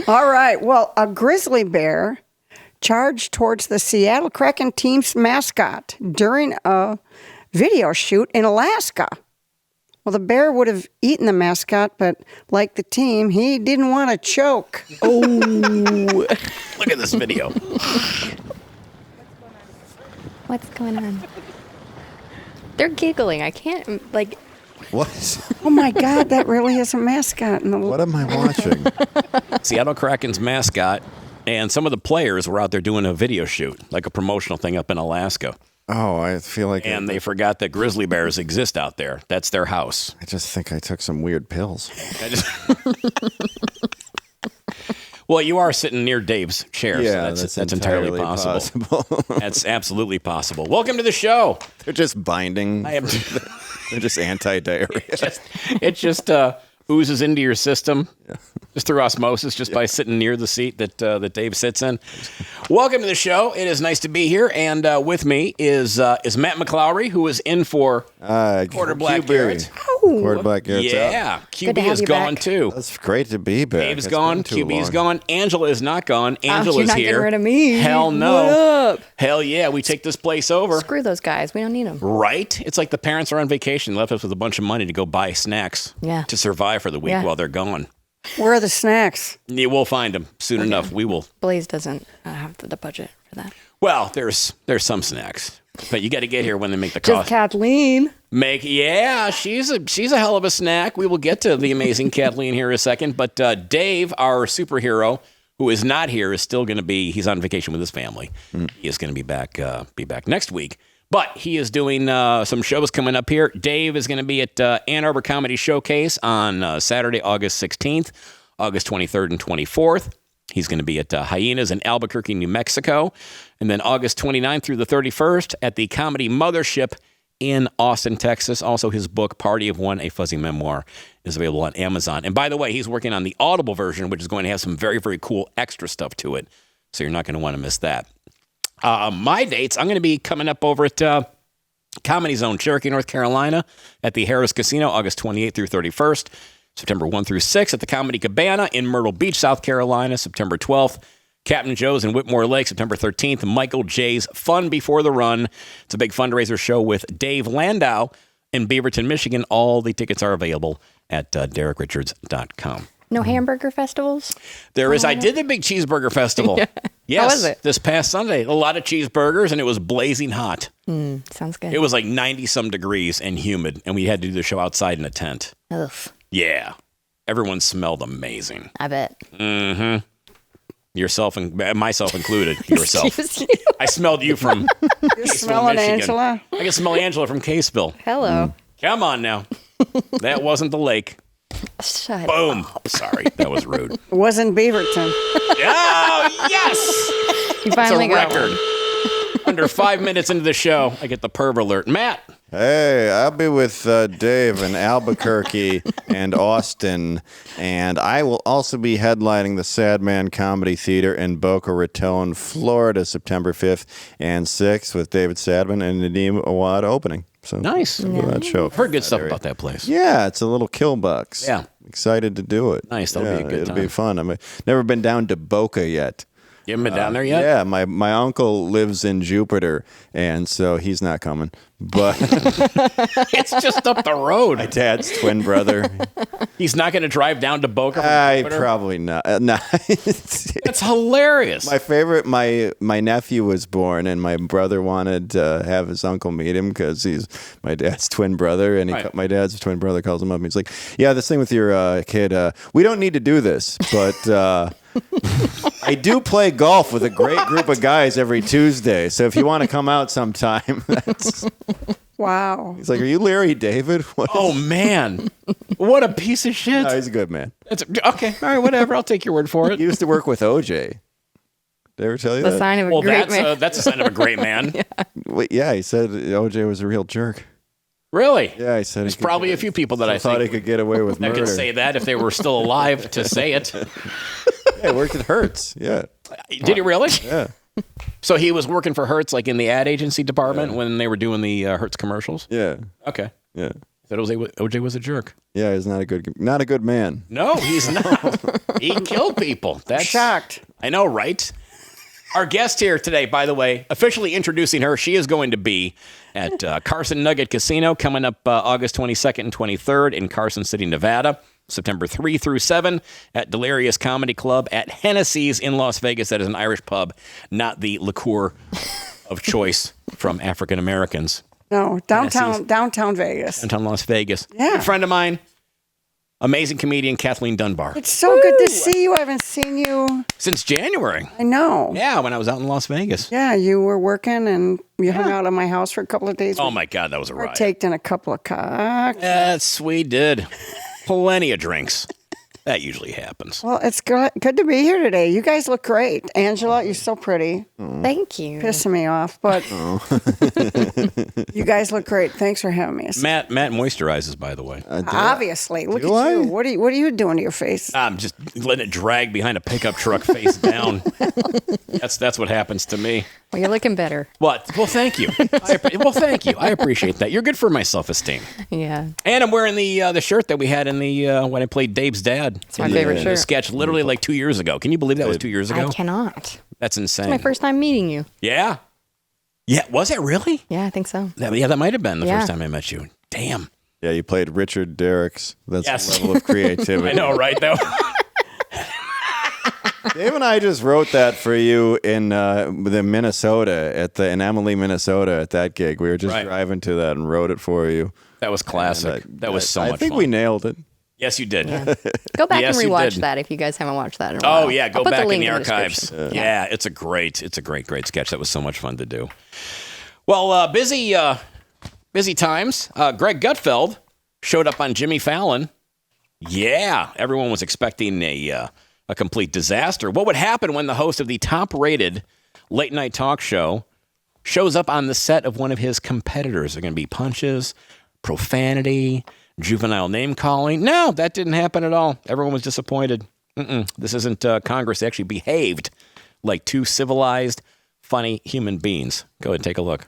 All right. Well, a grizzly bear charged towards the Seattle Kraken team's mascot during a video shoot in Alaska. Well, the bear would have eaten the mascot, but like the team, he didn't want to choke. Oh, look at this video. What's going on? They're giggling. I can't, like... What? Oh, my God, that really is a mascot. What am I watching? Seattle Kraken's mascot, and some of the players were out there doing a video shoot, like a promotional thing up in Alaska. Oh, I feel like... And they forgot that grizzly bears exist out there. That's their house. I just think I took some weird pills. Well, you are sitting near Dave's chair, Yeah, so that's entirely possible. That's absolutely possible. Welcome to the show. They're just binding. They're just anti-diarrhea. It just oozes into your system, just through osmosis, just by sitting near the seat that Dave sits in. Welcome to the show. It is nice to be here, and with me is Matt McClowry, who is in for Quarter Black Garrett. Quarter Black Garrett's out. Yeah, QB is gone too. That's great to be back. Dave's gone. QB's gone. Angela is not gone. Angela's you're not here. getting rid of me. Hell no. What up? Hell yeah, we take this place over. Screw those guys. We don't need them. Right? It's like the parents are on vacation, left us with a bunch of money to go buy snacks to survive for the week while they're gone. Where are the snacks? Yeah, we'll find them soon enough. We will. Blaze doesn't have the budget for that. Well, there's some snacks, but you got to get here when they make the Just cost. Kathleen. She's a hell of a snack. We will get to the amazing Kathleen here in a second, but Dave, our superhero, who is not here, is still going to be. He's on vacation with his family. He is going to be back next week. But he is doing some shows coming up here. Dave is going to be at Ann Arbor Comedy Showcase on Saturday, August 16th, August 23rd and 24th. He's going to be at Hyenas in Albuquerque, New Mexico. And then August 29th through the 31st at the Comedy Mothership in Austin, Texas. Also, his book, Party of One, A Fuzzy Memoir, is available on Amazon. And by the way, he's working on the Audible version, which is going to have some very, very cool extra stuff to it. So you're not going to want to miss that. My dates, I'm going to be coming up over at Comedy Zone, Cherokee, North Carolina, at the Harris Casino, August 28th through 31st, September 1 through 6 at the Comedy Cabana in Myrtle Beach, South Carolina, September 12th, Captain Joe's in Whitmore Lake, September 13th, Michael J's Fun Before the Run. It's a big fundraiser show with Dave Landau in Beaverton, Michigan. All the tickets are available at DerekRichards.com. No hamburger festivals? There is. I did the big cheeseburger festival. Yes, how was it? This past Sunday. A lot of cheeseburgers, and it was blazing hot. Sounds good. It was like 90-some degrees and humid, and we had to do the show outside in a tent. Ugh. Yeah. Everyone smelled amazing. I bet. Mm-hmm. Yourself and myself included. Yourself. Excuse you. I smelled you from You're smelling Michigan. Angela? I can smell Angela from Caseville. Hello. Come on now. That wasn't the lake. Shut Boom. up. Sorry, that was rude. It wasn't Beaverton. Oh, yes! You It's finally a got record. Under 5 minutes into the show, I get the perv alert. Matt. Hey, I'll be with Dave in Albuquerque and Austin, and I will also be headlining the Sad Man Comedy Theater in Boca Raton, Florida, September 5th and 6th with David Sadman and Nadeem Awad opening. So Nice. that show. Heard good stuff about that place. Yeah, it's a little kill bucks. Yeah. Excited to do it. Nice, that'll be a good It'll time. be fun. I've never been down to Boca yet. You haven't been down there yet? Yeah, my uncle lives in Jupiter, and so he's not coming. But It's just up the road. my dad's twin brother, He's not going to drive down to Boca from Jupiter? probably not. No. That's hilarious. My favorite, my nephew was born, and my brother wanted to have his uncle meet him because he's my dad's twin brother, and Right. my dad's twin brother calls him up, and he's like, "Yeah, this thing with your kid, we don't need to do this, but I do play golf with a great group of guys every Tuesday, so if you want to come out sometime, that's." Wow. He's like, "Are you Larry David?" What is-" Oh, man. What a piece of shit. No, he's a good man. Okay. All right, whatever. I'll take your word for it. He used to work with OJ. Did I ever tell you The that? sign of a Well, great man. that's a sign of a great man. Wait, yeah, he said OJ was a real jerk. Really? Yeah, he said There's probably a few people that I thought he think could get away with that murder. could say that if they were still alive to say it. Yeah, he worked at Hertz. Yeah, Did he really? yeah, So he was working for Hertz, like in the ad agency department when they were doing the Hertz commercials? yeah, Okay. yeah. Said OJ was a jerk. Yeah, he's not a good man. No, he's not. He killed people. That's Shocked. I know, right? Our guest here today, by the way, officially introducing her, she is going to be at Carson Nugget Casino coming up August 22nd and 23rd in Carson City, Nevada. September 3 through 7 at Delirious Comedy Club at Hennessy's in Las Vegas. That is an Irish pub, not the liqueur of choice from African Americans. No, downtown Vegas. Downtown Las Vegas. Yeah. A friend of mine, amazing comedian Kathleen Dunbar. It's so good to see you. I haven't seen you. Since January. I know. Yeah, when I was out in Las Vegas. Yeah, you were working and you hung out at my house for a couple of days. Oh, my God, that was a riot. Partaked in a couple of cocks. Yes, we did. Plenty of drinks. That usually happens. Well, it's good to be here today. You guys look great. Angela, you're so pretty. Thank you. Pissing me off, but you guys look great. Thanks for having me. Matt moisturizes, by the way. Obviously. Look Do at I? you. What are you doing to your face? I'm just letting it drag behind a pickup truck face down. That's what happens to me. Well, you're looking better. What? Well, thank you. Thank you. I appreciate that. You're good for my self-esteem. Yeah. And I'm wearing the shirt that we had in the when I played Dave's dad. It's my favorite The shirt. sketch literally like 2 years ago. Can you believe that was 2 years ago? I cannot. That's insane. It's my first time meeting you. Yeah. Yeah. Was it really? Yeah, I think so. That might have been the Yeah. first time I met you. Damn. Yeah, you played Richard Derricks. That's Yes. the level of creativity. I know, right? Though. Dave and I just wrote that for you in Minnesota in Emily, Minnesota at that gig. We were just Right. driving to that and wrote it for you. That was classic. That was so much fun. I think we nailed it. Yes, you did. Yeah. Go back Yes, and you rewatch did. that if you guys haven't watched that in a while. Oh yeah, go I'll put back in link the archives. description. Yeah, it's a great sketch. That was so much fun to do. Well, busy times. Greg Gutfeld showed up on Jimmy Fallon. Yeah, everyone was expecting a complete disaster. What would happen when the host of the top-rated late-night talk show shows up on the set of one of his competitors? There are going to be punches, profanity, juvenile name-calling. No, that didn't happen at all. Everyone was disappointed. This isn't Congress. They actually behaved like two civilized, funny human beings. Go ahead and take a look.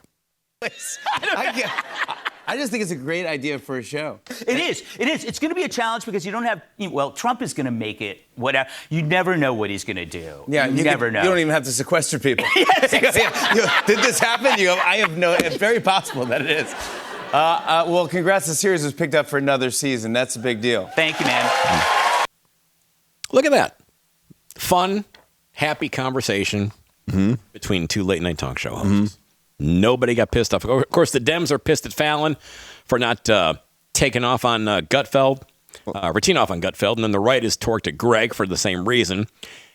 I just think it's a great idea for a show. It is. It's going to be a challenge because you don't have. Well, Trump is going to make it. Whatever. You never know what he's going to do. Yeah, you never know. You don't even have to sequester people. Yes, exactly. Did this happen? You go, I have no. It's very possible that it is. Well, congrats. The series was picked up for another season. That's a big deal. Thank you, man. Look at that. Fun, happy conversation between two late night talk show hosts. Nobody got pissed off. Of course, the Dems are pissed at Fallon for not taking off on Gutfeld, routine off on Gutfeld, and then the right is torqued at Greg for the same reason.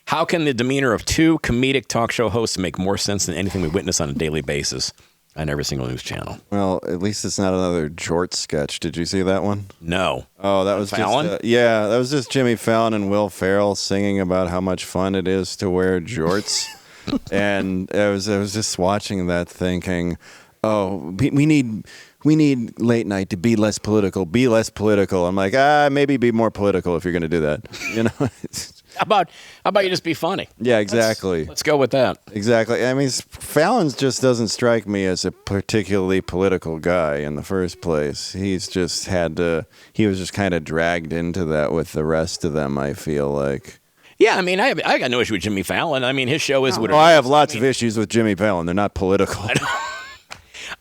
How can the demeanor of two comedic talk show hosts make more sense than anything we witness on a daily basis on every single news channel? Well, at least it's not another Jort sketch. Did you see that one? No. Oh, that was Fallon? just that was just Jimmy Fallon and Will Ferrell singing about how much fun it is to wear jorts. And I was just watching that thinking, oh, we need late night to be less political. Be less political. I'm like, maybe be more political if you're going to do that. You know. How about you just be funny? Yeah, exactly. Let's go with that. Exactly. I mean, Fallon just doesn't strike me as a particularly political guy in the first place. He was just kind of dragged into that with the rest of them, I feel like. Yeah, I mean, I got no issue with Jimmy Fallon. I mean, his show is what it Well, I is. have lots of issues with Jimmy Fallon. They're not political.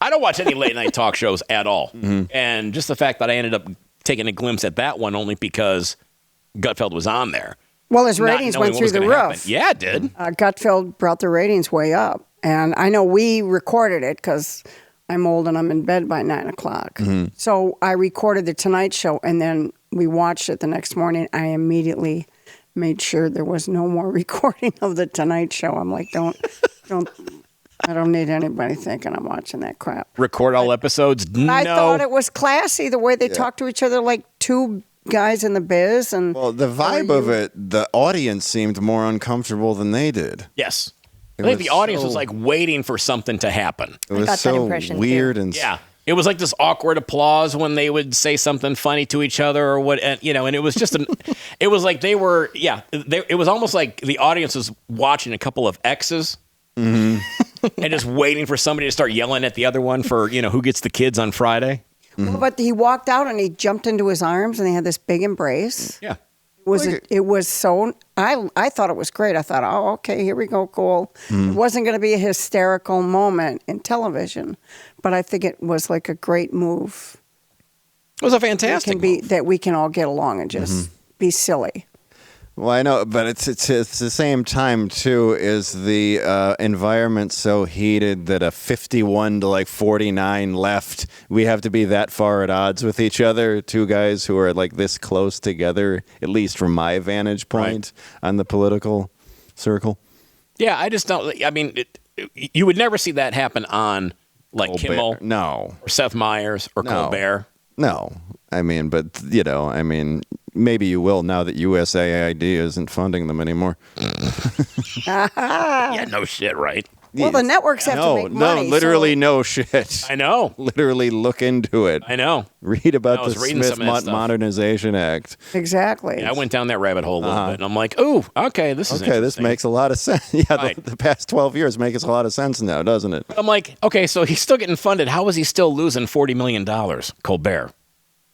I don't watch any late night talk shows at all. And just the fact that I ended up taking a glimpse at that one only because Gutfeld was on there. Well, his not ratings knowing went what through was the gonna happen. roof. Yeah, it did. Gutfeld brought the ratings way up. And I know we recorded it because I'm old and I'm in bed by 9 o'clock. So I recorded the Tonight Show and then we watched it the next morning. I immediately made sure there was no more recording of the Tonight Show. I'm like, I don't need anybody thinking I'm watching that crap. Record all episodes? No. I thought it was classy the way they talk to each other like two guys in the biz. And Well, the vibe of it, the audience seemed more uncomfortable than they did. Yes. It I think was the audience was so- like waiting for something to happen. It was got that so impression, too. weird and Yeah. It was like this awkward applause when they would say something funny to each other or what, and it was just it was like they were, it was almost like the audience was watching a couple of X's and just waiting for somebody to start yelling at the other one for, who gets the kids on Friday. Well, but he walked out and he jumped into his arms and they had this big embrace. Yeah. It was so, I thought it was great. I thought, oh, okay, here we go, cool. It wasn't going to be a hysterical moment in television, but I think it was like a great move. It was a fantastic move. That we can all get along and just be silly. Well, I know, but it's the same time too. Is the environment so heated that a 51 to like 49 left? We have to be that far at odds with each other. Two guys who are like this close together, at least from my vantage point on the political circle. Yeah, I just don't. I mean, you would never see that happen on like Colbert. Kimmel, No, or Seth Meyers, or Colbert. No, I mean, but maybe you will now that USAID isn't funding them anymore. Yeah, no shit, right? Well, the networks have to make money. No, literally no shit. I know. Literally look into it. I know. Read about I was the reading Smith some of that stuff. Modernization Act. Exactly. Yeah, I went down that rabbit hole a little bit, and I'm like, ooh, okay, this is Okay, this interesting. makes a lot of sense. Yeah, Right. the past 12 years makes a lot of sense now, doesn't it? I'm like, okay, so he's still getting funded. How is he still losing $40 million, Colbert?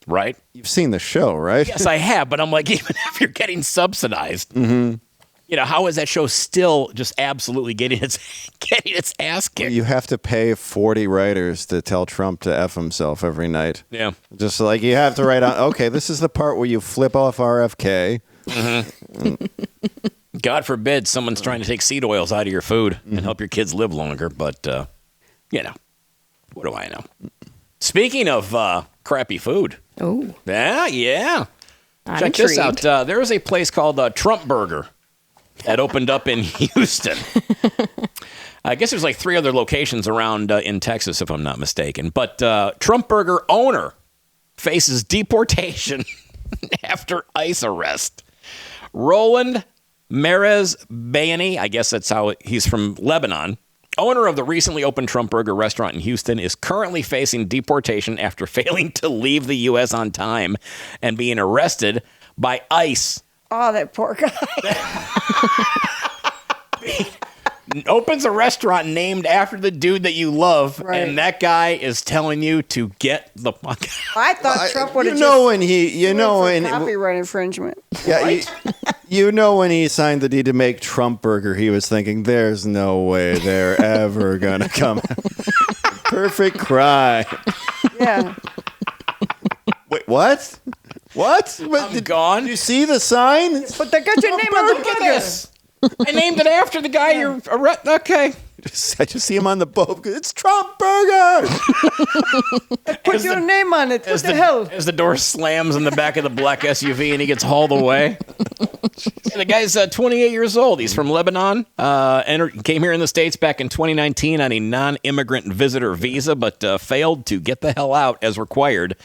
Right? You've seen the show, right? Yes, I have, but I'm like, even if you're getting subsidized, how is that show still just absolutely getting its ass kicked? You have to pay 40 writers to tell Trump to F himself every night. Yeah. Just like you have to write on, okay, this is the part where you flip off RFK. God forbid someone's trying to take seed oils out of your food and help your kids live longer, but, what do I know? Speaking of crappy food. Oh, Yeah. I'm Check this intrigued. out. There is a place called Trump Burger that opened up in Houston. I guess there's like 3 other locations around in Texas, if I'm not mistaken. But Trump Burger owner faces deportation after ICE arrest. Roland Merez Bayani, I guess that's how he's from Lebanon, owner of the recently opened Trump Burger restaurant in Houston, is currently facing deportation after failing to leave the U.S. on time and being arrested by ICE. Oh, that poor guy. Opens a restaurant named after the dude that you love, Right. and that guy is telling you to get the fuck out. I thought Trump would have copyright infringement. Yeah, when he signed the deed to make Trump Burger, he was thinking, there's no way they're ever going to come. Perfect crime. Yeah. Wait, what? What? I'm gone. Did you see the sign? But they got your name on the Look at burger. this. I named it after the guy you're arresting. Okay. I just see him on the boat. It's Trump Burger. Put your name on it. What the hell? As the door slams in the back of the black SUV and he gets hauled away. The guy's 28 years old. He's from Lebanon. Came here in the States back in 2019 on a non-immigrant visitor visa, but failed to get the hell out as required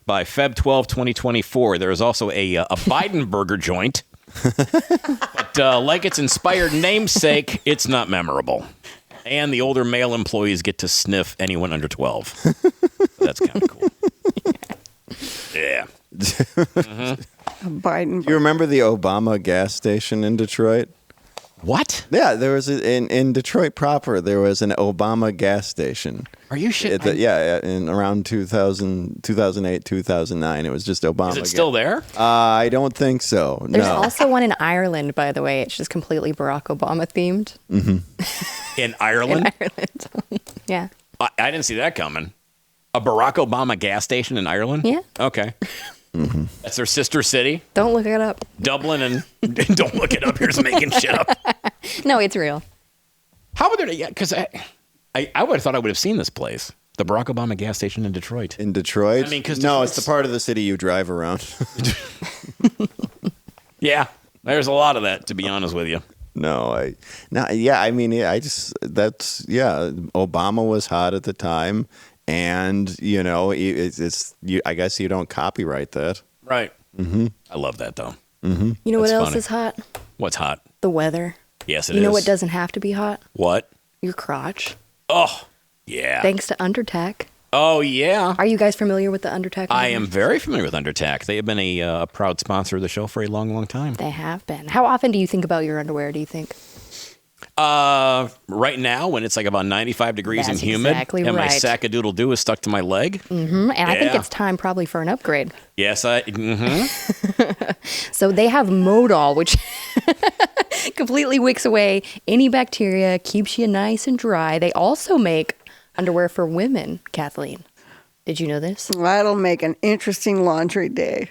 by Feb 12, 2024. There is also a Biden burger joint. But like its inspired namesake, it's not memorable. And the older male employees get to sniff anyone under 12. That's kind of cool. Yeah. Biden. You remember the Obama gas station in Detroit? What? Yeah, there was in Detroit proper. There was an Obama gas station. Are you shit? In around 2008, 2009. It was just Obama. Is it still there? I don't think so. There's no. also one in Ireland, by the way. It's just completely Barack Obama themed. In Ireland? In Ireland. Yeah. I didn't see that coming. A Barack Obama gas station in Ireland? Yeah. Okay. That's their sister city, Don't look it up. Dublin, and don't look it up. Here's making shit up. No, it's real. How would there? Yeah, because I would have thought I would have seen this place, the Barack Obama gas station in Detroit. In Detroit? I mean, 'cause no, Detroit's- it's the part of the city you drive around. Yeah, there's a lot of that, to be honest with you. Obama was hot at the time, and I guess you don't copyright that. Right. I love that though. You know what That's else funny. is hot? What's hot? The weather. Yes, it is. You know what doesn't have to be hot? What? Your crotch. Oh, yeah. Thanks to Undertac. Oh, yeah. Are you guys familiar with the Undertac? I am very familiar with Undertac. They have been a proud sponsor of the show for a long, long time. They have been. How often do you think about your underwear, do you think? Right now, when it's like about 95 degrees That's and humid, exactly and my right. sack-a-doodle-doo is stuck to my leg. And I think Yeah. it's time probably for an upgrade. Yes, So they have Modal, which completely wicks away any bacteria, keeps you nice and dry. They also make underwear for women, Kathleen. Did you know this? That'll make an interesting laundry day.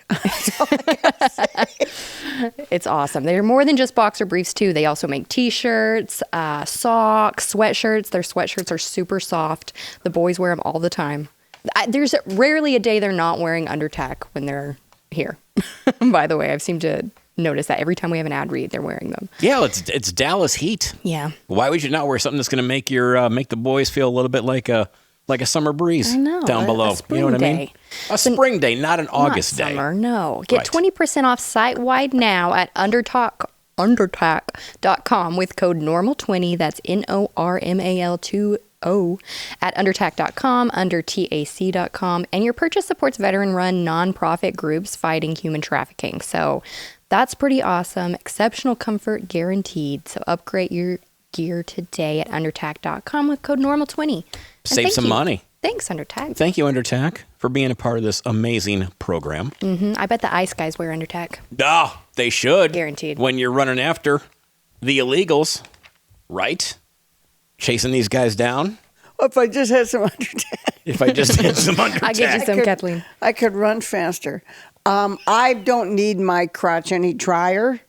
It's awesome. They're more than just boxer briefs, too. They also make T-shirts, socks, sweatshirts. Their sweatshirts are super soft. The boys wear them all the time. There's rarely a day they're not wearing Undertac when they're here. By the way, I've seemed to notice that every time we have an ad read, they're wearing them. yeah, it's Dallas heat. Yeah. Why would you not wear something that's going to make make the boys feel a little bit like a summer breeze I know, down a below? spring You know what I mean? day. A spring day, not an August Not day. summer, no. Get Right. 20% off site-wide now at Undertac.com with code NORMAL20. That's NORMAL20 at Undertac.com, undertac.com. And your purchase supports veteran-run nonprofit groups fighting human trafficking. So that's pretty awesome. Exceptional comfort guaranteed. So upgrade your gear today at Undertac.com with code NORMAL20. And Save thank some you. money. Thanks, Undertac. Thank you, Undertac, for being a part of this amazing program. I bet the ice guys wear Undertac. Ah, they should. Guaranteed. When you're running after the illegals, right? Chasing these guys down. If I just had some Undertac, If I just hit some Undertac. I'll get you some, Kathleen. I could run faster. I don't need my crotch any drier.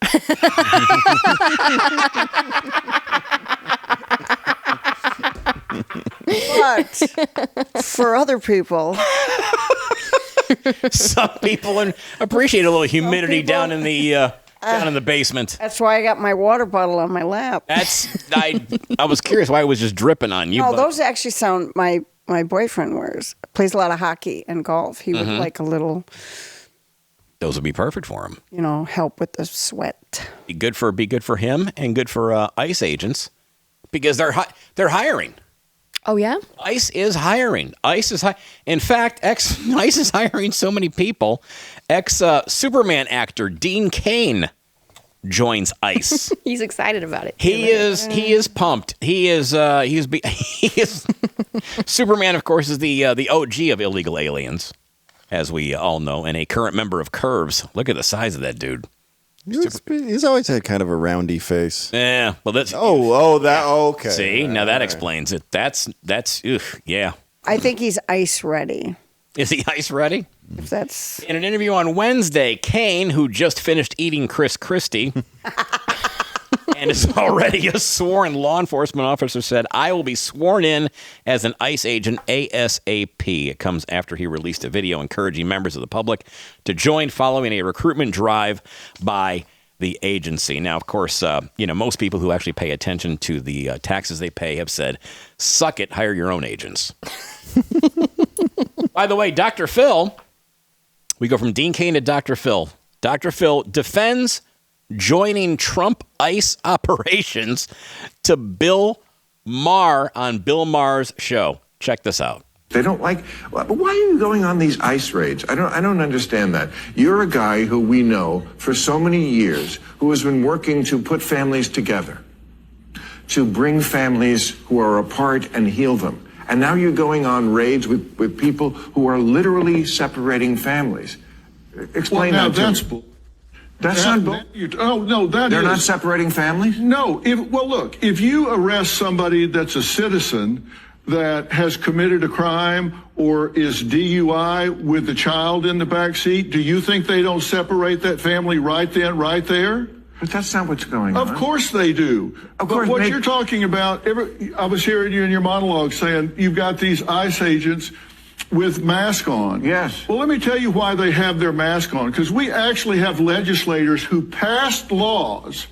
But for other people, Some people appreciate a little humidity people- down in the basement. that's why I got my water bottle on my lap. I was curious why it was just dripping on you. No, but those actually sound my boyfriend plays a lot of hockey and golf. He would like a little, those would be perfect for him. help with the sweat. Be good for him and good for ICE agents because they're hiring. Oh, yeah? ICE is hiring. In fact, ICE is hiring so many people. Superman actor Dean Cain joins ICE. He's excited about it. He is pumped. He is Superman, of course, is the OG of illegal aliens, as we all know, and a current member of Curves. Look at the size of that dude. He's always had kind of a roundy face. Yeah, well, that's Okay. see, now that explains it. That's yeah. I think he's ice ready. Is he ICE ready? If that's In an interview on Wednesday, Kane, who just finished eating Chris Christie and is already a sworn law enforcement officer, said, I will be sworn in as an ICE agent ASAP. It comes after he released a video encouraging members of the public to join following a recruitment drive by the agency. Now, of course, most people who actually pay attention to the taxes they pay have said, suck it, hire your own agents. By the way, Dr. Phil, we go from Dean Cain to Dr. Phil. Dr. Phil defends joining Trump ICE operations to Bill Maher on Bill Maher's show. Check this out. They don't like. But why are you going on these ICE raids? I don't understand that. You're a guy who we know for so many years who has been working to put families together, to bring families who are apart and heal them. And now you're going on raids with people who are literally separating families. Explain Well, now that to that's me. bull. That's not bull. Oh no, that They're is- not separating families? No. Look, if you arrest somebody that's a citizen that has committed a crime or is DUI with the child in the back seat, do you think they don't separate that family right then, right there? But that's not what's going on. Of course they do. Of course, but what they- you're talking about, I was hearing you in your monologue saying you've got these ICE agents with mask on. Yes. Well, let me tell you why they have their mask on. Because we actually have legislators who passed laws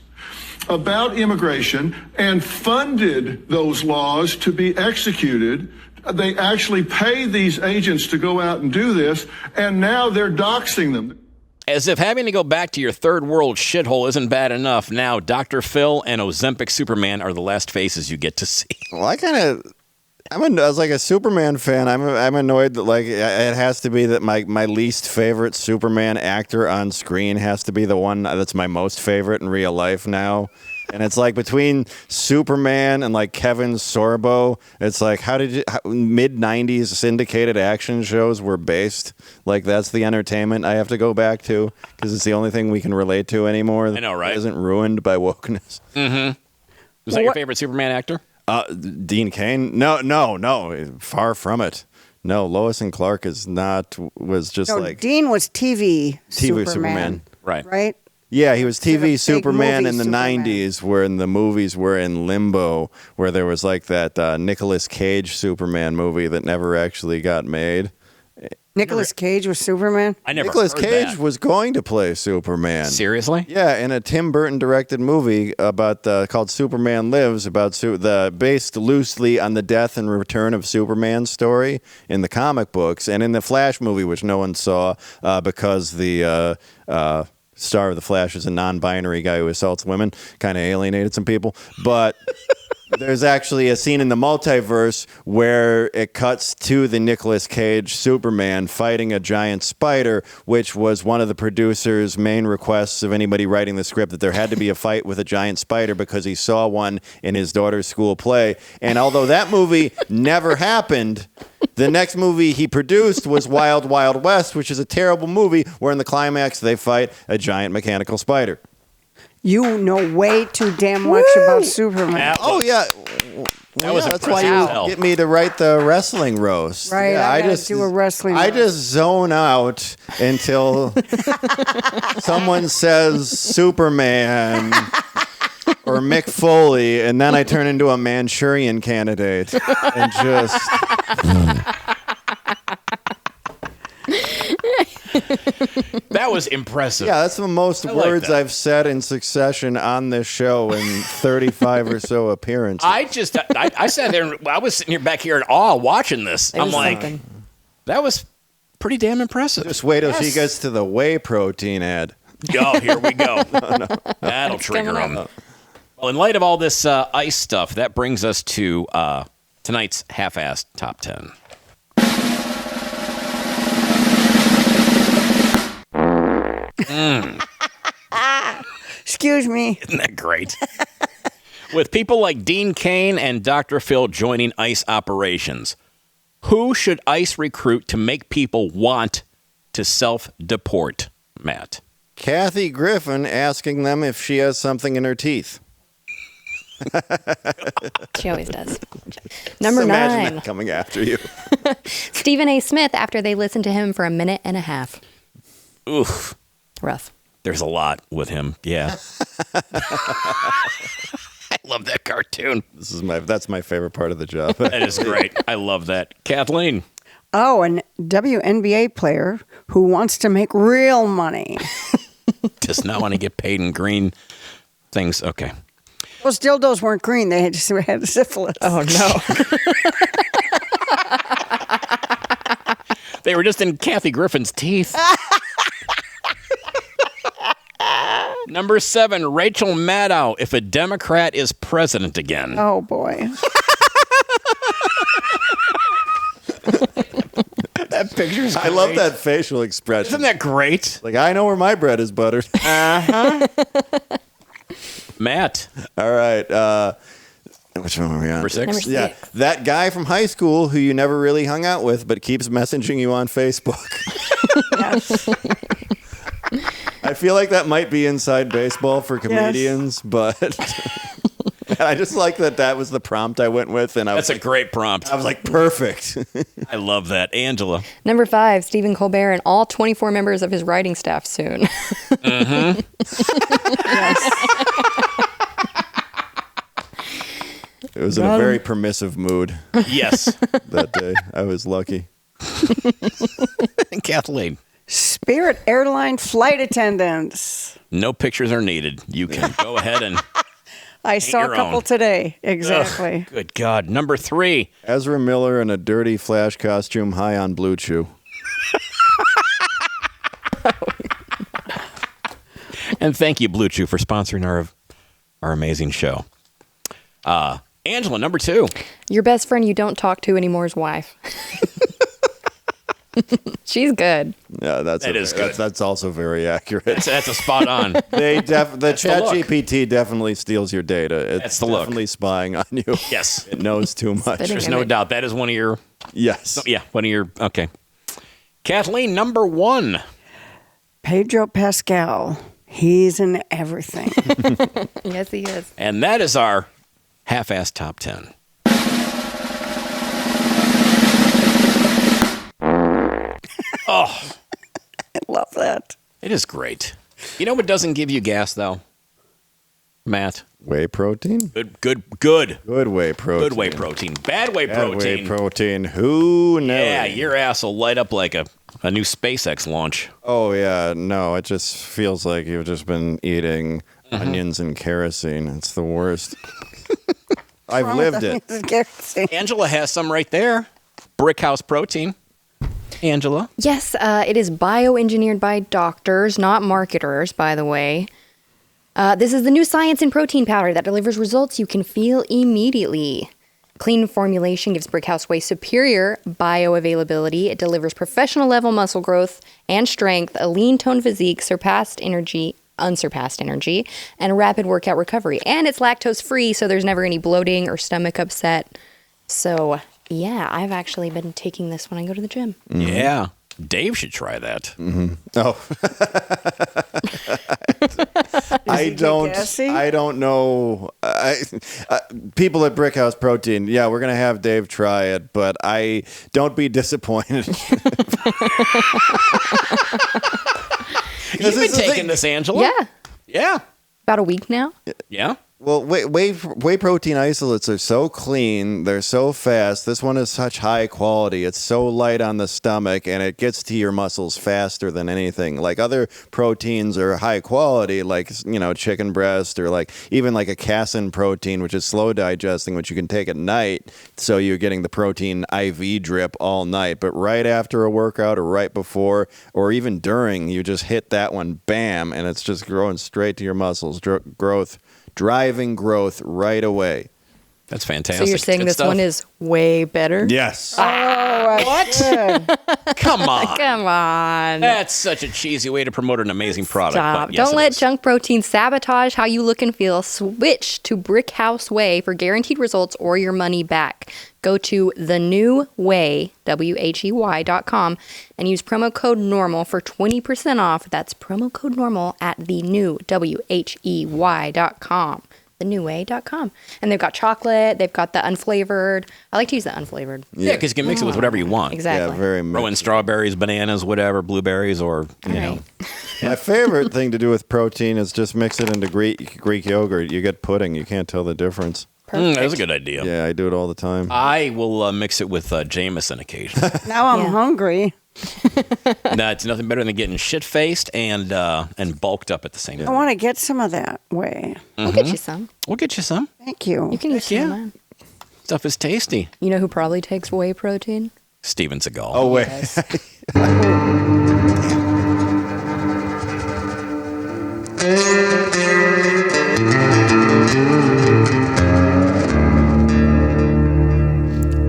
about immigration and funded those laws to be executed. They actually pay these agents to go out and do this, and now they're doxing them. As if having to go back to your third world shithole isn't bad enough, now Dr. Phil and Ozempic Superman are the last faces you get to see. Well, as like a Superman fan, I'm annoyed that like it has to be that my least favorite Superman actor on screen has to be the one that's my most favorite in real life now. And it's like between Superman and like Kevin Sorbo, it's like mid-90s syndicated action shows were based. Like that's the entertainment I have to go back to because it's the only thing we can relate to anymore. I know, right? That isn't ruined by wokeness. Mm-hmm. Was that your favorite Superman actor? Dean Cain? No. Far from it. No, Lois and Clark was just like... Dean was TV Superman. Right. Yeah, he was TV Superman in the Superman. 90s, where the movies were in limbo, where there was like that Nicolas Cage Superman movie that never actually got made. Nicolas Cage was Superman? I never Nicolas heard Cage that. was going to play Superman. Seriously? Yeah, in a Tim Burton directed movie called Superman Lives, based loosely on the death and return of Superman's story in the comic books, and in the Flash movie, which no one saw because the star of the Flash is a non-binary guy who assaults women, kind of alienated some people, but. There's actually a scene in the multiverse where it cuts to the Nicolas Cage Superman fighting a giant spider, which was one of the producer's main requests of anybody writing the script, that there had to be a fight with a giant spider because he saw one in his daughter's school play. And although that movie never happened, the next movie he produced was Wild Wild West, which is a terrible movie where in the climax they fight a giant mechanical spider. You know way too damn much about Superman. Oh, yeah. That was that's why impressive. you get me to write the wrestling roast. Right, Yeah, I gotta do a wrestling I roast. just zone out until someone says Superman or Mick Foley, and then I turn into a Manchurian candidate and just... That was impressive. Yeah, that's the most like words that. I've said in succession on this show in 35 or so appearances. I sat there and I was sitting here back here in awe watching this. It I'm was like, something. that was pretty damn impressive. Just wait till she gets to the whey protein ad. Oh, here we go. That'll trigger coming them. Well, in light of all this ice stuff, that brings us to tonight's half-assed top 10. Excuse me. Isn't that great? With people like Dean Cain and Dr. Phil joining ICE operations, who should ICE recruit to make people want to self-deport, Matt? Kathy Griffin asking them if she has something in her teeth. She always does. Number Just imagine 9. that coming after you. Stephen A. Smith after they listened to him for a minute and a half. Oof. Rough. There's a lot with him. Yeah. I love that cartoon. That's my favorite part of the job. That is great. I love that. Kathleen. Oh, an WNBA player who wants to make real money. Does not want to get paid in green things. Okay. Those dildos weren't green. They just had syphilis. Oh, no. They were just in Kathy Griffin's teeth. Number 7, Rachel Maddow, if a Democrat is president again. Oh, boy. That picture's great. I love that facial expression. Isn't that great? Like, I know where my bread is buttered. Matt. All right. Which one are we on? Number 6? Number 6. Yeah, that guy from high school who you never really hung out with but keeps messaging you on Facebook. Yes. I feel like that might be inside baseball for comedians, but I just like that was the prompt I went with, and That's a great prompt. I was like, perfect. I love that. Angela. Number 5, Stephen Colbert and all 24 members of his writing staff soon. Yes. It was in a very permissive mood Yes. that day. I was lucky. Kathleen. Spirit airline flight attendants. No pictures are needed. You can go ahead and... I saw your a couple own. today. Exactly. Ugh, good God. Number 3. Ezra Miller in a dirty Flash costume, high on Blue Chew. And thank you, Blue Chew, for sponsoring our amazing show. Angela, number 2. Your best friend you don't talk to anymore's wife. She's good. Yeah, That is good. That's also very accurate. That's a spot on. The the Chat look. GPT definitely steals your data. It's That's the look. definitely spying on you. Yes. It knows too much. Spitting There's in no it. doubt. That is one of your, Yes. one of your, okay. Kathleen, number 1. Pedro Pascal. He's in everything. Yes, he is. And that is our half-ass top 10. Oh, I love that. it is great. You know what doesn't give you gas, though, Matt? Whey protein? Good Good whey protein. whey protein. Bad whey Bad protein. whey protein. Who knows? Yeah, your ass will light up like a new SpaceX launch. Oh, yeah. No, it just feels like you've just been eating onions and kerosene. It's the worst. I've lived it. Angela has some right there. Brickhouse protein. Angela. Yes, it is bioengineered by doctors, not marketers, by the way. This is the new science in protein powder that delivers results you can feel immediately. Clean formulation gives Brickhouse Whey superior bioavailability. It delivers professional level muscle growth and strength, a lean toned physique, unsurpassed energy, and a rapid workout recovery. And it's lactose free, so there's never any bloating or stomach upset. So, yeah, I've actually been taking this when I go to the gym. Yeah. Dave should try that. Oh. I don't know. People at Brickhouse Protein, yeah, we're going to have Dave try it, but don't be disappointed. You've been taking this, Angela. Yeah, Yeah. about a week now. Yeah. Well, whey protein isolates are so clean. They're so fast. This one is such high quality. It's so light on the stomach, and it gets to your muscles faster than anything. Like other proteins are high quality, like, chicken breast, or like even like a casein protein, which is slow digesting, which you can take at night. So you're getting the protein IV drip all night. But right after a workout or right before or even during, you just hit that one, bam, and it's just growing straight to your muscles. Driving growth right away. That's fantastic. So you're saying Good this stuff. one is way better? Yes. What? Come on. Come on. That's such a cheesy way to promote an amazing product. Stop. But yes, Don't it let is. junk protein sabotage how you look and feel. Switch to Brickhouse Whey for guaranteed results or your money back. Go to thenewwhey, WHEY.com, and use promo code NORMAL for 20% off. That's promo code NORMAL at thenewwhey.com. thenewwhey.com. And they've got chocolate. They've got the unflavored. I like to use the unflavored. Yeah, because you can mix it with whatever you want. Exactly. Yeah, very Throw in mixed. strawberries, bananas, whatever, blueberries, or, you know. Right. My favorite thing to do with protein is just mix it into Greek yogurt. You get pudding. You can't tell the difference. That's a good idea. Yeah, I do it all the time. I will mix it with Jameson occasionally. Now I'm hungry. No, it's nothing better than getting shit-faced and bulked up at the same I time. want to get some of that way. We'll get you some. We'll get you some. Thank you. You can use some of mine. Stuff is tasty. You know who probably takes whey protein? Steven Seagal. Oh, wait.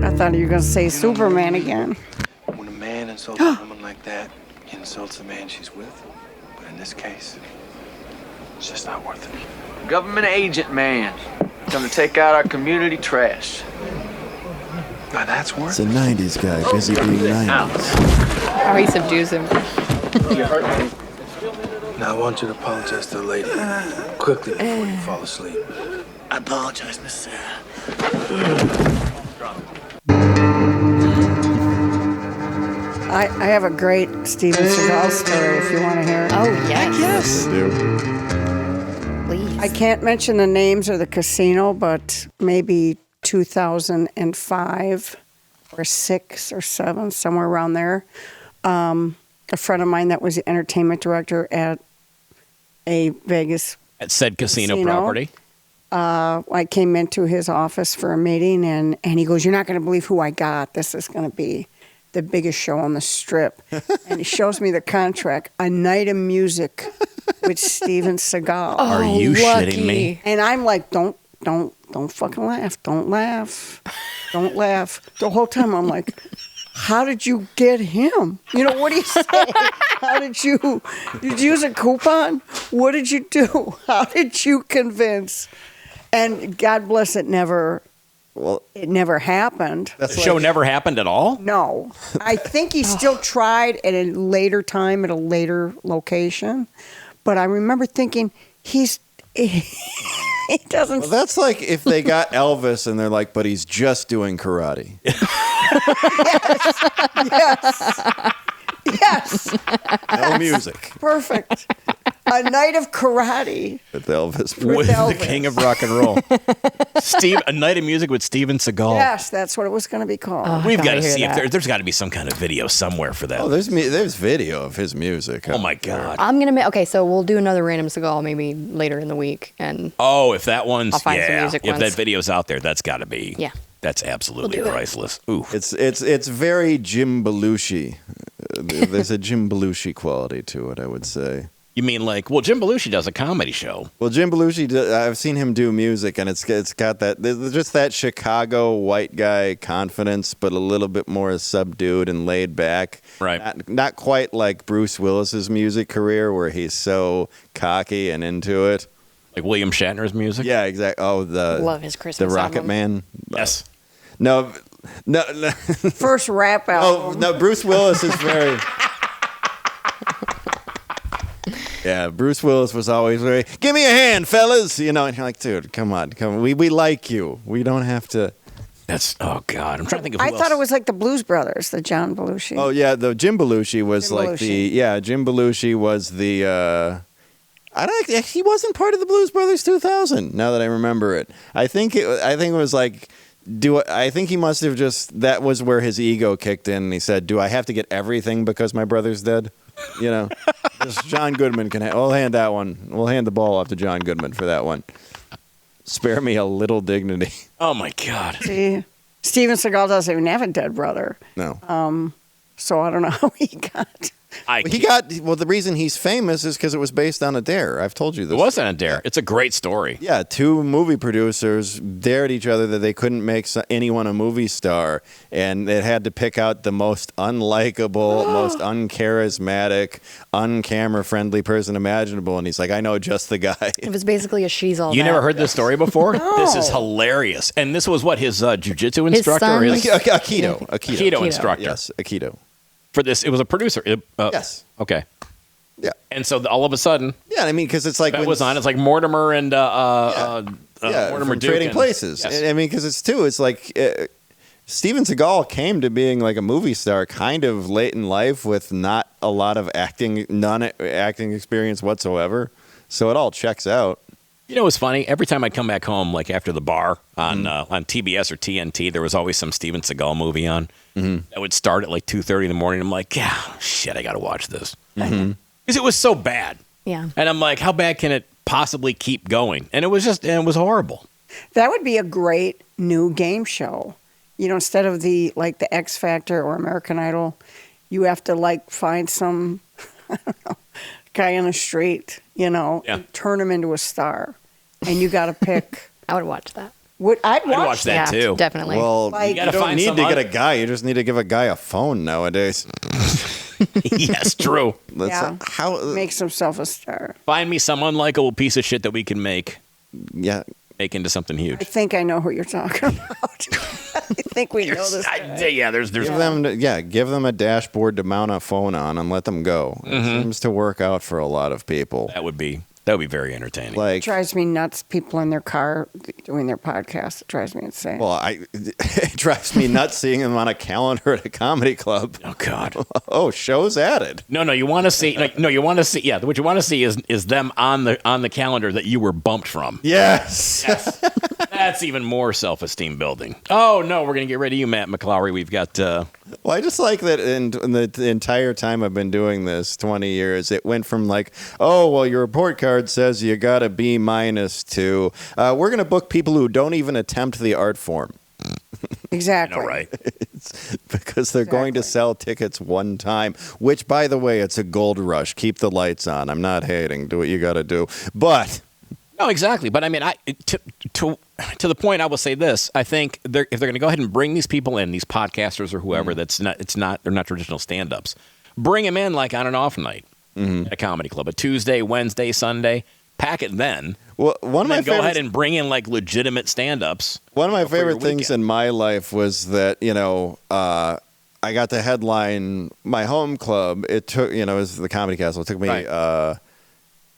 I thought you were going to say Superman again. When a man insults a woman like that, he insults the man she's with. But in this case, it's just not worth it. Government agent man. Come to take out our community trash. Now that's worth It's a 90s guy, busy being 90s. How he subdues him. Now I want you to apologize to the lady quickly before you fall asleep. I apologize, Miss Sarah. I have a great Steven Seagal story if you want to hear it. Oh, yes. I do. Please. I can't mention the names of the casino, but maybe 2005 or 6 or 7, somewhere around there. A friend of mine that was the entertainment director at a Vegas At said casino property. I came into his office for a meeting, and he goes, "You're not going to believe who I got. This is going to be the biggest show on the Strip." And he shows me the contract, A Night of Music with Steven Seagal. Are you shitting me? And I'm like, don't fucking laugh. Don't laugh. Don't laugh. The whole time I'm like, how did you get him? You know, what do you say? How did you use a coupon? What did you do? How did you convince? And God bless it, it never happened. The show never happened at all? No. I think he still tried at a later time at a later location. But I remember thinking, he doesn't. Well, that's like if they got Elvis and they're like, but he's just doing karate. Yes. No music. Perfect. A night of karate. With Elvis. With the king of rock and roll. A night of music with Steven Seagal. Yes, that's what it was going to be called. We've got to see if there's got to be some kind of video somewhere for that. Oh, there's video of his music. Oh my God. I'm gonna okay, so we'll do another random Seagal maybe later in the week, and if that one's I'll find some music if ones. that video's out there, that's got to be that's absolutely priceless. Ooh, it's very Jim Belushi. There's a Jim Belushi quality to it, I would say. You mean Jim Belushi does a comedy show. Well, Jim Belushi, I've seen him do music, and it's got just that Chicago white guy confidence, but a little bit more subdued and laid back. Right. Not quite like Bruce Willis's music career, where he's so cocky and into it. Like William Shatner's music? Yeah, exactly. Oh, love his Christmas The Rocket album. Man? Yes. No. First rap album. Oh, no, Bruce Willis is very... Yeah, Bruce Willis was always very, give me a hand, fellas. You know, and you're like, dude, come on. We like you. We don't have to... Oh, God. I'm trying to think of I thought it was like the Blues Brothers, the John Belushi. Oh, yeah, the Jim Belushi was Jim Belushi was the... he wasn't part of the Blues Brothers 2000. Now that I remember it, I think it was like, I think he must have that was where his ego kicked in, and he said, "Do I have to get everything because my brother's dead?" You know, John Goodman we'll hand that one. We'll hand the ball off to John Goodman for that one. Spare me a little dignity. Oh my God. See, Steven Seagal doesn't even have a dead brother. No. So I don't know how he got. The reason he's famous is because it was based on a dare. I've told you this. It was on a dare. It's a great story. Yeah, two movie producers dared each other that they couldn't make anyone a movie star, and they had to pick out the most unlikable, most uncharismatic, uncamera-friendly person imaginable, and he's like, I know just the guy. It was basically a she's all You that. never heard this story before? No. This is hilarious. And this was what, his jiu-jitsu instructor? son- Aikido instructor. Yes, Aikido. For this, it was a producer. Yes. Okay. Yeah. And so all of a sudden, Yeah, I mean, because it's like that was on. It's like Mortimer and Mortimer from Duke Trading and- Places. Yes. I mean, because it's like Steven Seagal came to being like a movie star kind of late in life with not a lot of none acting experience whatsoever. So it all checks out. You know, what's funny? Every time I'd come back home, like after the bar on TBS or TNT, there was always some Steven Seagal movie on. That would start at like 2:30 in the morning. I'm like, yeah, shit, I got to watch this. Because it was so bad. Yeah. And I'm like, how bad can it possibly keep going? And it was horrible. That would be a great new game show. You know, instead of the X Factor or American Idol, you have to find some, I don't know, guy on the street, and turn him into a star. And you got to pick. I would watch that. I'd watch that too. Definitely. Well, Like- you gotta don't find need some to get other- a guy. You just need to give a guy a phone nowadays. Yes, true. Makes himself a star. Find me some unlikable piece of shit that we can make into something huge. I think I know who you're talking about. I think we know this guy. Yeah, there's Give them a dashboard to mount a phone on and let them go. It seems to work out for a lot of people. that would be very entertaining. It drives me nuts. People in their car doing their podcast. It drives me insane. Well, it drives me nuts seeing them on a calendar at a comedy club. Oh God. Oh, shows added. No, you want to see you want to see what you want to see is them on the calendar that you were bumped from. Yes. That's even more self-esteem building. Oh no, we're gonna get rid of you, Matt McClowry. We've got Well, I just like that in the entire time I've been doing this, 20 years, it went from your report card says you got a B- to we're going to book people who don't even attempt the art form. Exactly. right. It's because they're going to sell tickets one time, which, by the way, it's a gold rush. Keep the lights on. I'm not hating. Do what you got to do. But... No, exactly. But I mean, to the point, I will say this. I think if they're going to go ahead and bring these people in, these podcasters or whoever, they're not traditional stand-ups. Bring them in like on an off night at a comedy club, a Tuesday, Wednesday, Sunday. Pack it then. Well, go ahead and bring in like legitimate stand-ups. One of my favorite things in my life was that, I got to headline my home club. It took, it was the Comedy Castle. It took me, it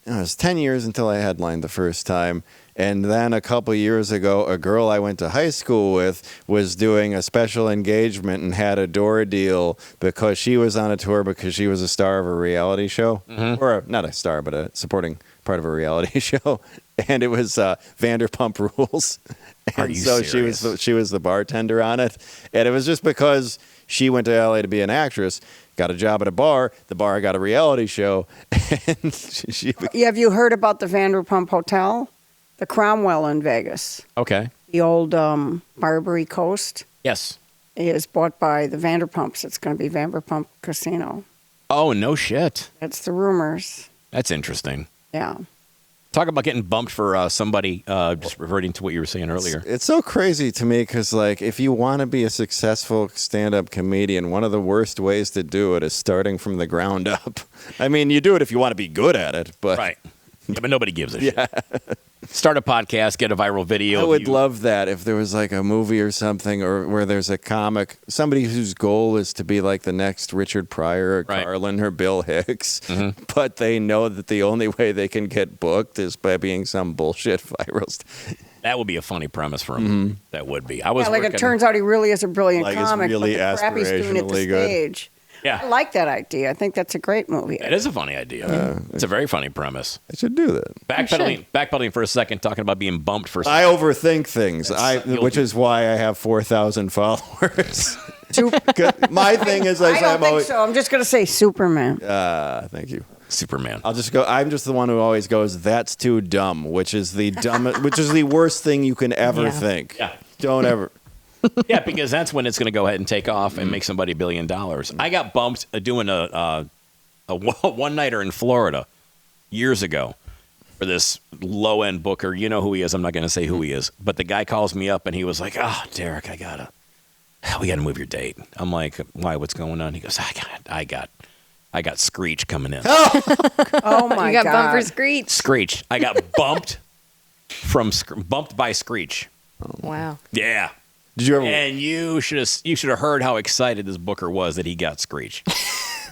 was 10 years until I headlined the first time. And then a couple years ago, a girl I went to high school with was doing a special engagement and had a door deal because she was on a tour because she was a star of a reality show. Or not a star, but a supporting part of a reality show. And it was Vanderpump Rules. And Are you so serious? she was the bartender on it. And it was just because she went to LA to be an actress, got a job at a bar. The bar got a reality show. And Have you heard about the Vanderpump Hotel? The Cromwell in Vegas. Okay. The old Barbary Coast. Yes. Is bought by the Vanderpumps. It's going to be Vanderpump Casino. Oh, no shit. That's the rumors. That's interesting. Yeah. Talk about getting bumped for somebody, just reverting to what you were saying earlier. It's so crazy to me because, if you want to be a successful stand-up comedian, one of the worst ways to do it is starting from the ground up. I mean, you do it if you want to be good at it, but... Right. Yeah, but nobody gives a shit. Start a podcast, get a viral video. I would love that if there was like a movie or something, or where there's a comic, somebody whose goal is to be like the next Richard Pryor or Carlin or Bill Hicks, but they know that the only way they can get booked is by being some bullshit viral. That would be a funny premise for him. That would be. I was it turns out he really is a brilliant comic, really but the crap he's doing at the stage. Yeah. I like that idea. I think that's a great movie. It is a funny idea. It's a very funny premise. I should do that. Backpedaling for a second, talking about being bumped for. I overthink things, which is why I have 4,000 followers. My thing is, I don't think so. I'm just going to say Superman. Thank you. Superman. I'll just go. I'm just the one who always goes, "That's too dumb," which is the dumbest, which is the worst thing you can ever think. Yeah. Don't ever. Yeah, because that's when it's going to go ahead and take off and make somebody $1 billion. I got bumped doing a one-nighter in Florida years ago for this low-end booker. You know who he is. I'm not going to say who he is. But the guy calls me up, and he was like, "Oh, Derek, we got to move your date." I'm like, "Why? What's going on?" He goes, I got Screech coming in. Oh, my God. You got bumped for Screech. Screech. I got bumped bumped by Screech. Wow. Yeah. Did you ever? And you should have heard how excited this booker was that he got Screech.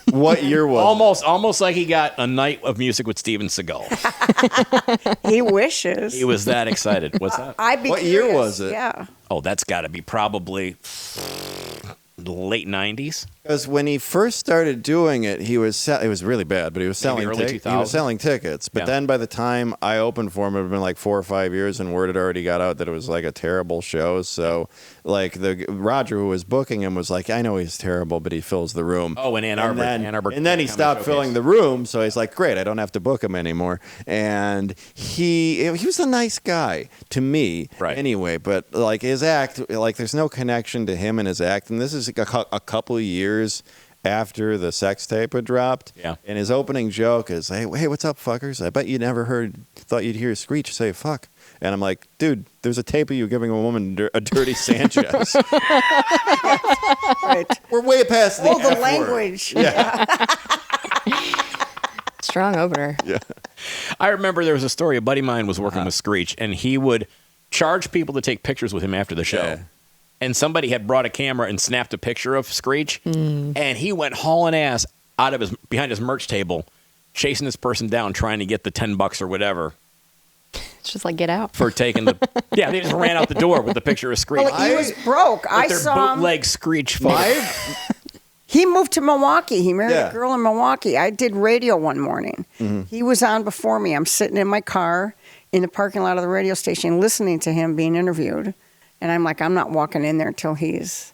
What year was almost like he got a night of music with Steven Seagal. He wishes. He was that excited. What's that? What year was it? Yeah. Oh, that's got to be probably the late 90s. Because when he first started doing it, it was really bad, but he was selling early he was selling tickets. But then by the time I opened for him, it had been like 4 or 5 years, and word had already got out that it was like a terrible show. So the Roger who was booking him was like, "I know he's terrible, but he fills the room." Oh, in Ann Arbor. And then he stopped filling the room, so he's like, "Great, I don't have to book him anymore." And he was a nice guy to me, anyway. But like his act, there's no connection to him and his act. And this is a couple of years after the sex tape had dropped. Yeah. And his opening joke is, hey, what's up, fuckers? I bet you never thought you'd hear Screech say fuck. And I'm like, dude, there's a tape of you giving a woman a dirty Sanchez. Right. We're way past the the F language. Word. Yeah. Strong opener. Yeah. I remember there was a story. A buddy of mine was working with Screech, and he would charge people to take pictures with him after the show. Yeah. And somebody had brought a camera and snapped a picture of Screech, and he went hauling ass behind his merch table, chasing this person down, trying to get the $10 or whatever. It's just like Get Out. For taking the... Yeah, they just ran out the door with the picture of Screech. Well, he was broke. I saw him. Bootleg Screech photo. He moved to Milwaukee. He married a girl in Milwaukee. I did radio one morning. He was on before me. I'm sitting in my car in the parking lot of the radio station listening to him being interviewed. And I'm like, I'm not walking in there until he's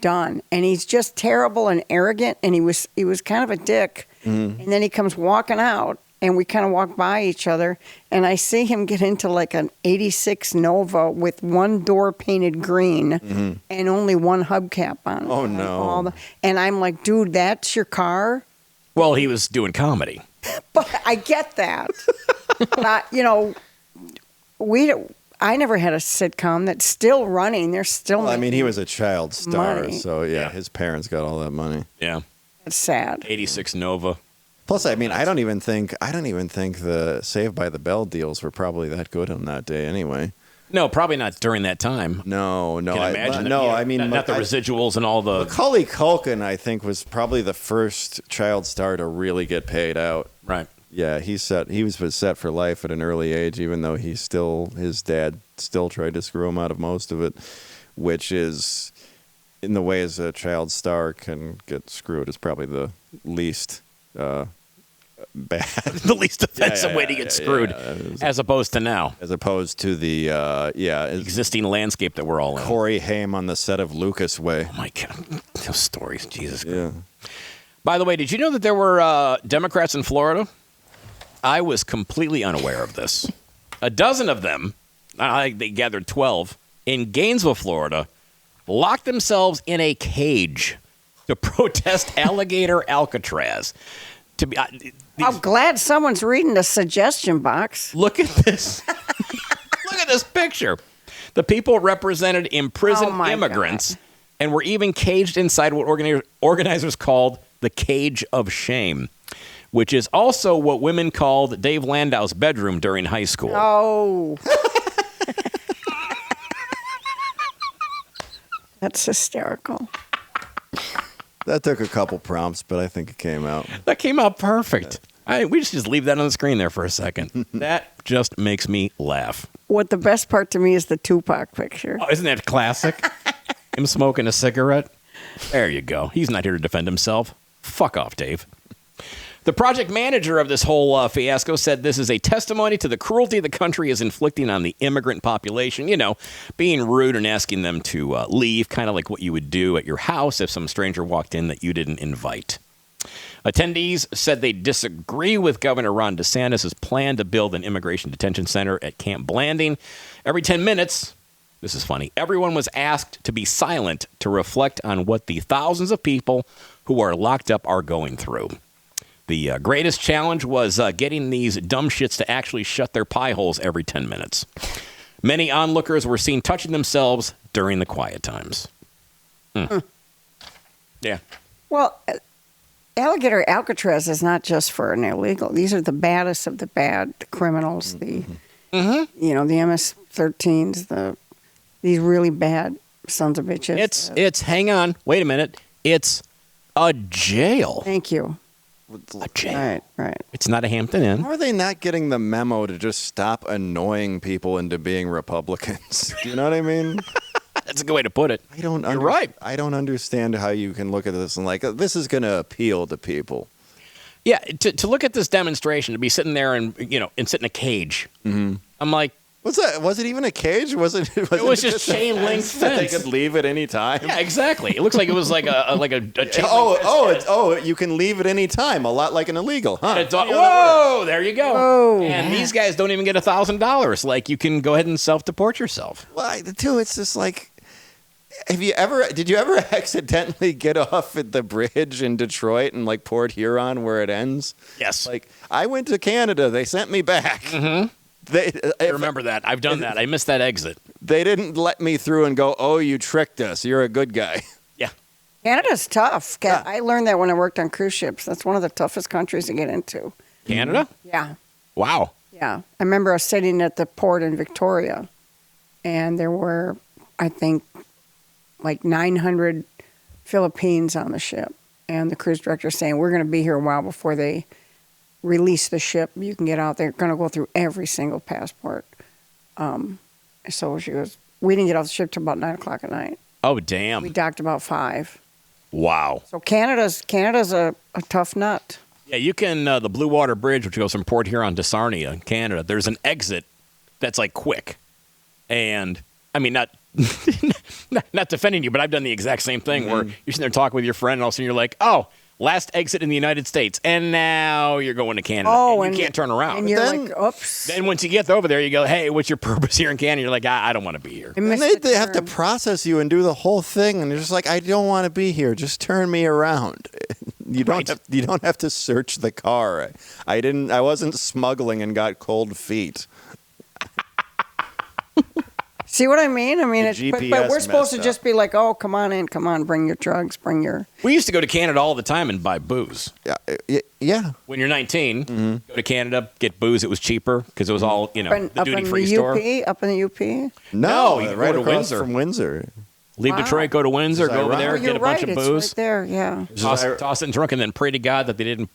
done. And he's just terrible and arrogant. And he was kind of a dick. And then he comes walking out. And we kind of walk by each other. And I see him get into like an 86 Nova with one door painted green and only one hubcap on. Oh, no. And I'm like, dude, that's your car? Well, he was doing comedy. But I get that. But I never had a sitcom that's still running. They're still. Well, I mean, he was a child star, money. so yeah, his parents got all that money. Yeah. It's sad. 86 Nova. Plus, I mean, I don't even think the Saved by the Bell deals were probably that good on that day anyway. No, probably not during that time. No. Can imagine I mean, not the residuals and all the. Macaulay Culkin, I think, was probably the first child star to really get paid out. Right. Yeah, he was set for life at an early age, even though his dad still tried to screw him out of most of it, which is, in the ways a child star can get screwed, is probably the least bad. The least offensive way to get screwed, as opposed to now. As opposed to the existing landscape that we're all in. Corey Haim on the set of Lucas Way. Oh my God, those stories, Jesus Christ. Yeah. By the way, did you know that there were Democrats in Florida? I was completely unaware of this. A dozen of them, they gathered 12, in Gainesville, Florida, locked themselves in a cage to protest alligator Alcatraz. I'm glad someone's reading the suggestion box. Look at this. Look at this picture. The people represented imprisoned immigrants and were even caged inside what organizers called the cage of shame, which is also what women called Dave Landau's bedroom during high school. Oh. That's hysterical. That took a couple prompts, but I think it came out. That came out perfect. We just leave that on the screen there for a second. That just makes me laugh. What the best part to me is the Tupac picture. Oh, isn't that classic? Him smoking a cigarette. There you go. He's not here to defend himself. Fuck off, Dave. The project manager of this whole fiasco said this is a testimony to the cruelty the country is inflicting on the immigrant population. You know, being rude and asking them to leave, kind of like what you would do at your house if some stranger walked in that you didn't invite. Attendees said they disagree with Governor Ron DeSantis' plan to build an immigration detention center at Camp Blanding. Every 10 minutes, this is funny, everyone was asked to be silent to reflect on what the thousands of people who are locked up are going through. The greatest challenge was getting these dumb shits to actually shut their pie holes every 10 minutes. Many onlookers were seen touching themselves during the quiet times. Yeah. Well, alligator Alcatraz is not just for an illegal. These are the baddest of the bad, the criminals, the MS-13s, these really bad sons of bitches. It's hang on, wait a minute. It's a jail. Thank you. A jail. Right. It's not a Hampton Inn. How are they not getting the memo to just stop annoying people into being Republicans? Do you know what I mean? That's a good way to put it. You're right. I don't understand how you can look at this and like, this is going to appeal to people. Yeah, to look at this demonstration, to be sitting there and sit in a cage. Mm-hmm. I'm like, what's that? Was it even a cage? It was just chain link fence. They could leave at any time. Yeah, exactly. It looks like it was like a chain link. You can leave at any time. A lot like an illegal, huh? Whoa! There you go. Whoa. And these guys don't even get $1,000. Like you can go ahead and self-deport yourself. Well, too, it's just like. Did you ever accidentally get off at the bridge in Detroit and like Port Huron where it ends? Yes. Like I went to Canada, they sent me back. Mm-hmm. I remember that. I've done that. I missed that exit. They didn't let me through and go, "Oh, you tricked us. You're a good guy." Yeah. Canada's tough. Yeah. I learned that when I worked on cruise ships. That's one of the toughest countries to get into. Canada? Yeah. Wow. Yeah. I remember I was sitting at the port in Victoria, and there were, I think, like 900 Philippines on the ship. And the cruise director saying, we're going to be here a while before they release the ship. You can get out there. They're going to go through every single passport. So she goes, we didn't get off the ship till about 9 o'clock at night. Oh, damn. We docked about 5. Wow. So Canada's a tough nut. Yeah, you can, the Blue Water Bridge, which goes from Port Huron to Sarnia, Canada, there's an exit that's like quick. And, I mean, not defending you, but I've done the exact same thing where you're sitting there talking with your friend and all of a sudden you're like, oh, last exit in the United States. And now you're going to Canada. Oh, and you can't turn around. And you're like, oops. Then once you get over there, you go, hey, what's your purpose here in Canada? You're like, I don't want to be here. And they have to process you and do the whole thing. And you're just like, I don't want to be here. Just turn me around. You don't have to search the car. I wasn't smuggling and got cold feet. See what I mean? The But GPS we're supposed to messed just up. be like, oh, come on in, come on, bring your drugs, bring your. We used to go to Canada all the time and buy booze. Yeah. When you're 19, go to Canada, get booze. It was cheaper because it was all, the Up in duty-free the store. up in the UP? No, you right go to across Windsor. from Windsor. Leave Detroit, go to Windsor, This is go over ironic. there, Oh, you're get a bunch right, of it's booze. right there, yeah. Toss it in the trunk and then pray to God that they didn't,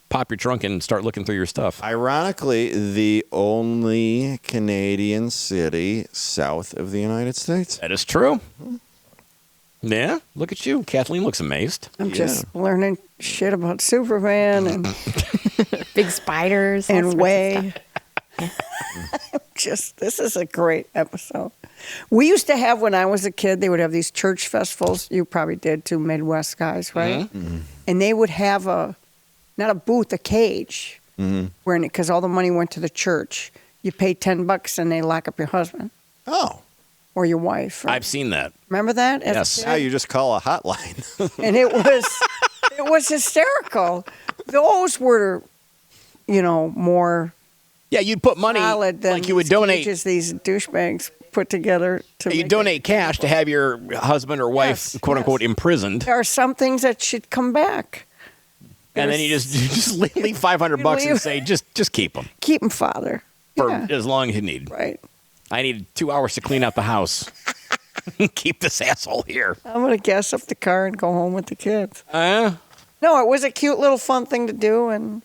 pop your trunk and start looking through your stuff. Ironically, the only Canadian city south of the United States. That is true. Yeah, look at you. Kathleen looks amazed. I'm just learning shit about Superman and Big spiders. all sorts and of Way. stuff. This is a great episode. We used to have, when I was a kid, they would have these church festivals. You probably did too, Midwest guys, right? Mm-hmm. And they would have not a booth, a cage, because all the money went to the church. You pay $10 and they lock up your husband Oh. or your wife. I've seen that. Remember that? as a Yes. kid? Now you just call a hotline. And it was hysterical. Those were, more Yeah, you'd put money, solid than like you would these donate. cages these douchebags put together to You make donate it. cash to have your husband or wife, Yes, quote unquote, yes. imprisoned, There are some things that should come back. and then you just leave $500 and leave- say, just keep them Keep them, Father. for Yeah, as long as you need. right. I need 2 hours to clean out the house. Keep this asshole here. I'm going to gas up the car and go home with the kids. Uh, No, it was a cute little fun thing to do.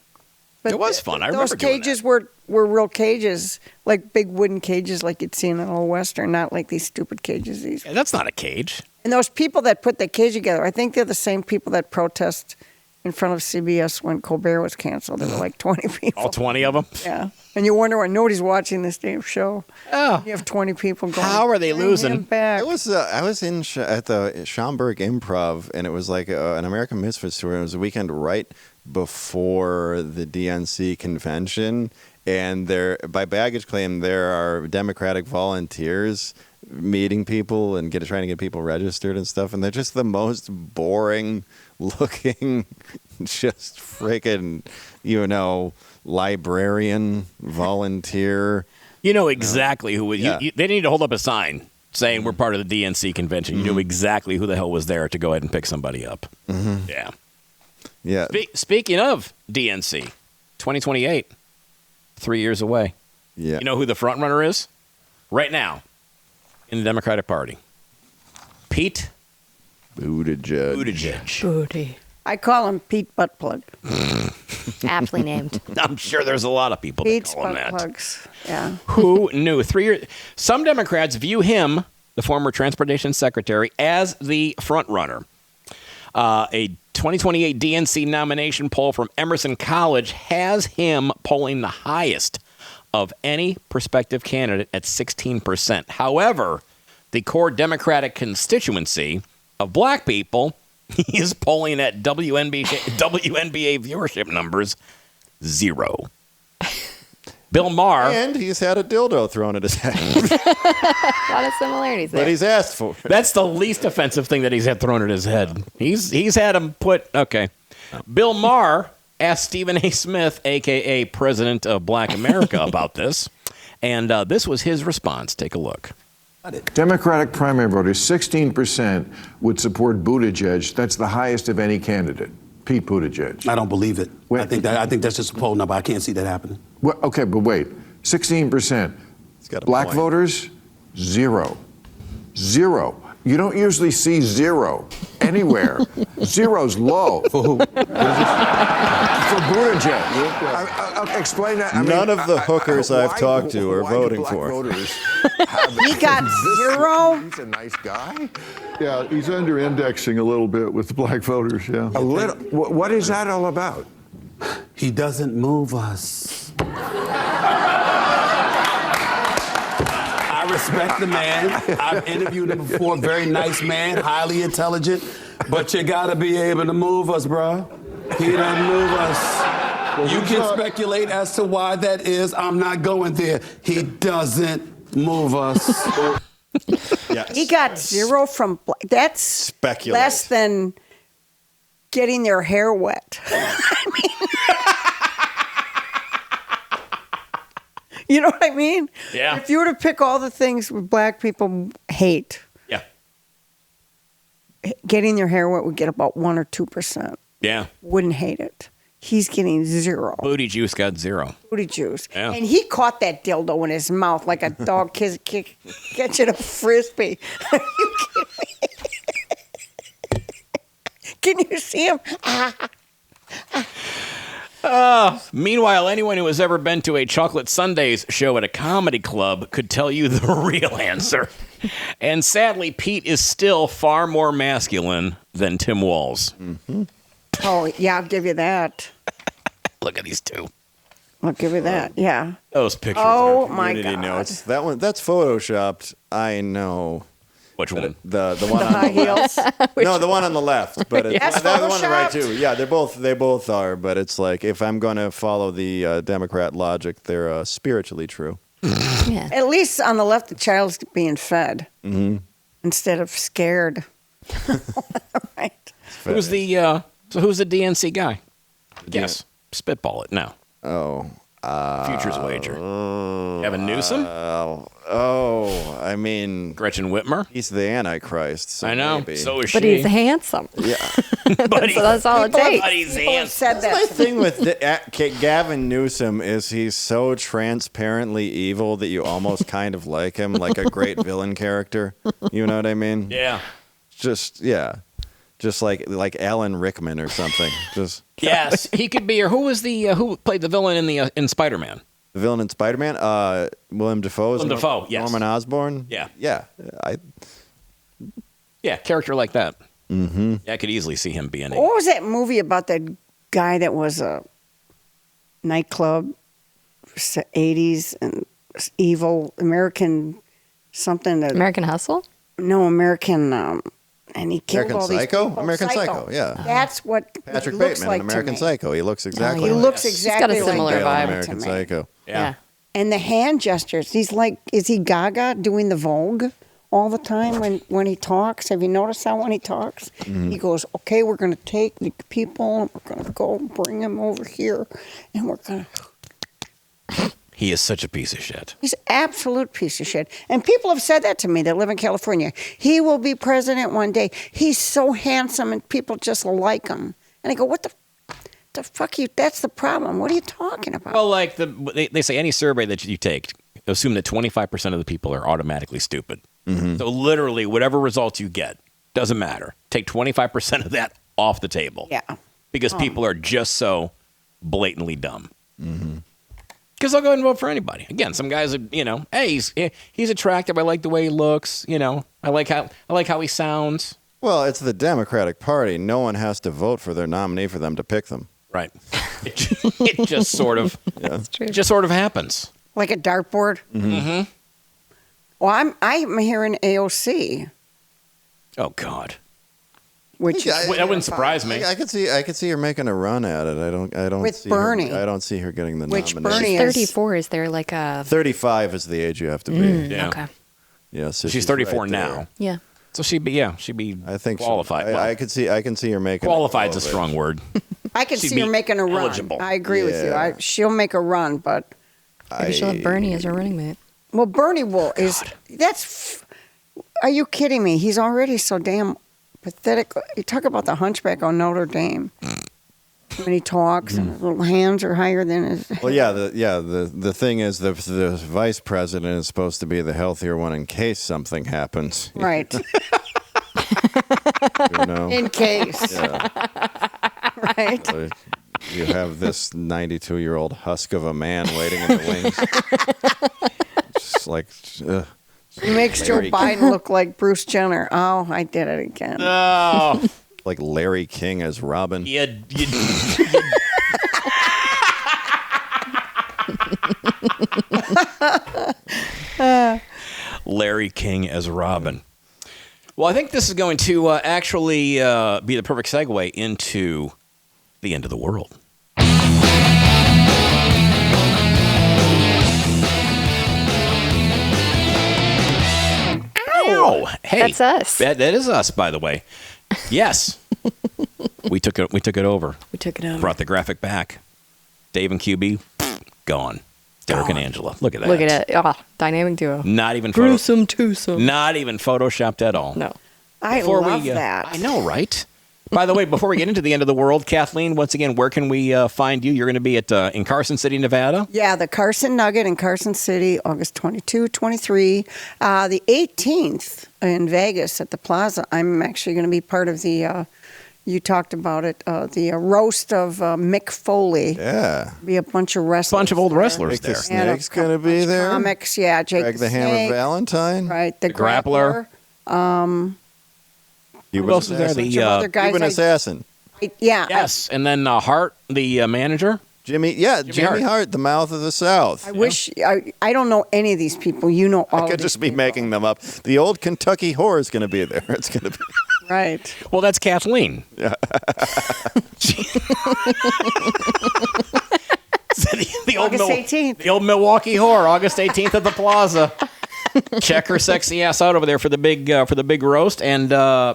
But It was fun. I those remember doing cages were real cages, like big wooden cages like you'd see in an old Western, not like these stupid cages. that's not a cage. And those people that put the cage together, I think they're the same people that protest in front of CBS when Colbert was canceled. There were like 20 people. All 20 of them. Yeah. And you wonder why nobody's watching this damn show. Oh. You have 20 people going. How are they "Bring losing?" him back. I was at the Schaumburg Improv, and it was like an American Misfits tour. It was a weekend right before the DNC convention, and by baggage claim, there are Democratic volunteers meeting people and trying to get people registered and stuff, and they're just the most boring looking, just freaking, librarian volunteer. You know exactly who. Yeah. They need to hold up a sign saying we're part of the DNC convention. You knew exactly who the hell was there to go ahead and pick somebody up. Yeah. Yeah. Speaking of DNC, 2028, 3 years away. Yeah. You know who the front runner is right now in the Democratic Party? Pete Buttigieg. Booty. I call him Pete Buttplug. Aptly named. I'm sure there's a lot of people that Pete's call him that. Buttplugs. Yeah. Who knew? 3 years. Some Democrats view him, the former transportation secretary, as the front runner. A 2028 DNC nomination poll from Emerson College has him polling the highest of any prospective candidate at 16%. However, the core Democratic constituency of black people is polling at WNBA viewership numbers 0. Bill Maher. And he's had a dildo thrown at his head. A lot of similarities there. But he's asked for it. That's the least offensive thing that he's had thrown at his head. He's had him put, okay. Bill Maher asked Stephen A. Smith, a.k.a. President of Black America, about this. And this was his response. Take a look. Democratic primary voters, 16% would support Buttigieg. That's the highest of any candidate. Pete Buttigieg. I don't believe it. Wait. I think that's just a poll number. I can't see that happening. Well, okay, but wait. 16%. got a Black point. voters, 0. 0. You don't usually see 0 anywhere. Zero's low. For who? For Buttigieg. Explain that. None of the hookers I've talked to are why do voting black for him. voters have He got this- 0? He's a nice guy. Yeah, he's under-indexing a little bit with the black voters, yeah. A little. What is that all about? He doesn't move us. I respect the man. I've interviewed him before. Very nice man, highly intelligent. But you gotta be able to move us, bro. He doesn't move us. You can speculate as to why that is. I'm not going there. He doesn't move us. Yes. He got 0 from black. That's Speculate. less than getting their hair wet. I mean, You know what I mean? Yeah. If you were to pick all the things black people hate, Yeah. getting their hair wet would get about 1 or 2%. Yeah. Wouldn't hate it. He's getting 0. Booty juice got 0. Booty juice. Yeah. And he caught that dildo in his mouth like a dog catching a frisbee. Are you kidding me? Can you see him? Meanwhile, anyone who has ever been to a Chocolate Sundays show at a comedy club could tell you the real answer. And sadly, Pete is still far more masculine than Tim Walz. Mm-hmm. Oh, yeah, I'll give you that. Look at these two. I'll give you that. Yeah. Those pictures. Oh, are my Community God. notes. That one, that's photoshopped. I know. Which one? The one The on high the left. heels. No, the one on the left. But it's That's the one on the right photoshopped? too. Yeah, they both are. But it's like if I'm going to follow the Democrat logic, they're spiritually true. Yeah. At least on the left, the child's being fed instead of scared. Right. Who's the DNC guy? Guess. Spitball it now. Oh. Futures wager. Gavin Newsom? I mean, Gretchen Whitmer? he's the Antichrist. So I know. maybe. So is But she. he's handsome. yeah. Buddy. So that's all it takes. Buddy's People have said that. My to me. thing with Gavin Newsom is he's so transparently evil that you almost kind of like him, like a great villain character. You know what I mean? Yeah. Just like Alan Rickman or something. Just Yes, he could be. Or who was the who played the villain in Spider-Man? the villain in Spider-Man. Willem Dafoe. Willem Dafoe, yes. Norman Osborn. Yeah. Yeah. Yeah, character like that. Mm-hmm. Yeah, I could easily see him being. What was that movie about that guy that was a nightclub, 80s, and evil American something that American Hustle? no American and he killed American all these Psycho? people. American Psycho, yeah. That's what Patrick he looks Bateman like in American to me. Psycho. He looks exactly. He like looks got a exactly similar like Dale in vibe. American to me. Psycho. Yeah. And the hand gestures. He's like, is he Gaga doing the Vogue all the time when he talks? Have you noticed how when he talks, he goes, okay, we're going to take the people, and we're going to go bring them over here, and we're going to... He is such a piece of shit. He's an absolute piece of shit. And people have said that to me that live in California. He will be president one day. He's so handsome, and people just like him. And I go, what the fuck you? That's the problem. What are you talking about? Well, like they say, any survey that you take, assume that 25% of the people are automatically stupid. Mm-hmm. So literally, whatever results you get doesn't matter. Take 25% of that off the table. Yeah. Because people are just so blatantly dumb. Because they'll go ahead and vote for anybody. Again, some guys are, hey, he's attractive. I like the way he looks. I like how he sounds. Well, it's the Democratic Party. No one has to vote for their nominee for them to pick them. Right. It just sort of, just sort of happens. Like a dartboard? Mm-hmm. Well, I'm hearing AOC. Oh God. Which that wouldn't surprise me. I could see her making a run at it. I don't With see Bernie. Her, I don't see her getting the Which nomination. Bernie is 34. Is there like a... 35 is the age you have to be. Yeah. Okay. Yeah, so She's 34 right now. there. Yeah. So she'd be I think qualified. I Well, can see her making qualified's a it. strong word. I can She'd see her be making a run. eligible. I agree with you. Yeah. She'll make a run, but Maybe she'll have Bernie as her running mate. well, Bernie will Are you kidding me? He's already so damn pathetic. You talk about the hunchback on Notre Dame when he talks, and his little hands are higher than his. Well, the thing is the vice president is supposed to be the healthier one in case something happens. Right. In case. Yeah. Right. So you have this 92-year-old husk of a man waiting in the wings. Just like, He makes Joe Larry- Biden look like Bruce Jenner. Oh, I did it again. Oh. like Larry King as Robin. Larry King as Robin. Well, I think this is going to actually be the perfect segue into the end of the world. Ow! Hey, That's us. That is us, by the way. Yes, we took it over. We took it over. Brought the graphic back. Dave and QB gone. Derek and Angela. Look at that. Look at it. Dynamic duo. Not even Gruesome twosome. Not even photoshopped at all. No. I love that. I know, right? By the way, before we get into the end of the world, Kathleen, once again, where can we find you? You're going to be at in Carson City, Nevada? Yeah, the Carson Nugget in Carson City, August 22, 23. The 18th in Vegas at the Plaza. I'm actually going to be part of the, you talked about it, the roast of Mick Foley. Yeah. Be a bunch of wrestlers. Bunch of old wrestlers Jake the there. Snake's going to be there. Comics, yeah. Jake Greg the Hammer Snake, Valentine. Right, the Grappler. Cuban Who else is there? Assassin. The other guys Cuban Assassin. Yeah. yes, and then Hart, the manager. Jimmy Hart, the mouth of the South. I wish, I don't know any of these people. You know all I of could these just be people. making them up. The old Kentucky Whore is going to be there. It's going to be. Right. Well, that's Kathleen. the old August 18th. The old Milwaukee whore, August 18th at the Plaza. Check her sexy ass out over there for the big roast. And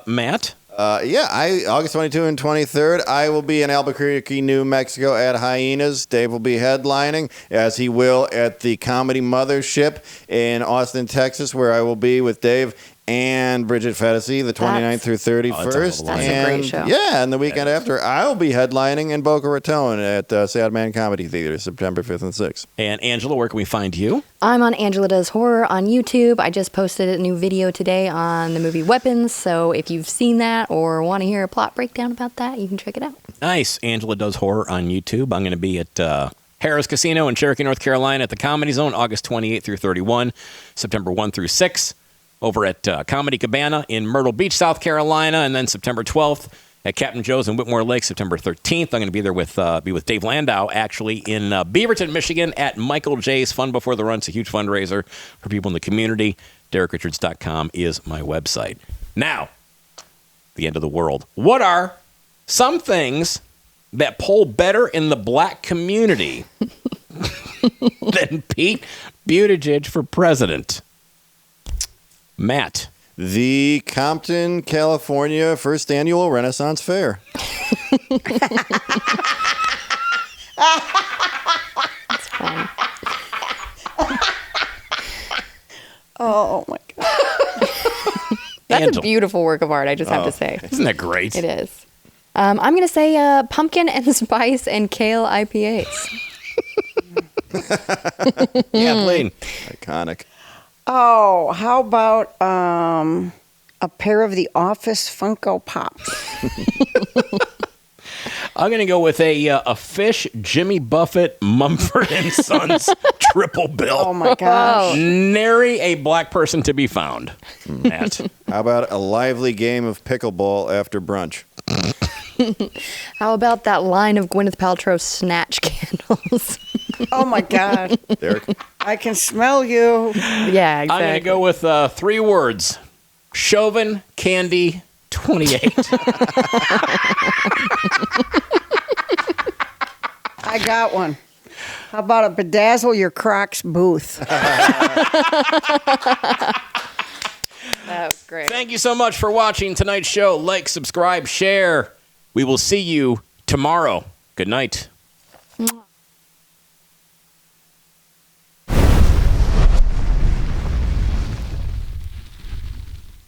Matt? August 22 and 23rd, I will be in Albuquerque, New Mexico at Hyenas. Dave will be headlining, as he will at the Comedy Mothership in Austin, Texas, where I will be with Dave and Bridget Fetisi the 29th through 31st. That's a great show. Yeah, and the weekend after, I'll be headlining in Boca Raton at Sad Man Comedy Theater, September 5th and 6th. And Angela, where can we find you? I'm on Angela Does Horror on YouTube. I just posted a new video today on the movie Weapons, so if you've seen that or want to hear a plot breakdown about that, you can check it out. Nice. Angela Does Horror on YouTube. I'm going to be at Harrah's Casino in Cherokee, North Carolina at the Comedy Zone, August 28th through 31, September 1 through 6. Over at Comedy Cabana in Myrtle Beach, South Carolina, and then September 12th at Captain Joe's in Whitmore Lake, September 13th. I'm going to be there with Dave Landau, actually, in Beaverton, Michigan, at Michael J's Fun Before the Run. It's a huge fundraiser for people in the community. DerekRichards.com is my website. Now, the end of the world. What are some things that poll better in the black community than Pete Buttigieg for president? Matt. The Compton, California First Annual Renaissance Fair. That's fun. Oh, my God. That's Angela. a beautiful work of art, I just have to say. Isn't that great? It is. I'm going to say pumpkin and spice and kale IPAs. Kathleen. Iconic. Oh, how about a pair of the Office Funko Pops? I'm going to go with a Fish Jimmy Buffett Mumford and Sons triple bill. Oh, my gosh. Nary a black person to be found. Matt. How about a lively game of pickleball after brunch? How about that line of Gwyneth Paltrow snatch candles? Oh, my God. Derek? I can smell you. Yeah, exactly. I'm going to go with 3 words. Chauvin Candy 28. I got one. How about a Bedazzle Your Crocs booth? That was great. Thank you so much for watching tonight's show. Like, subscribe, share. We will see you tomorrow. Good night.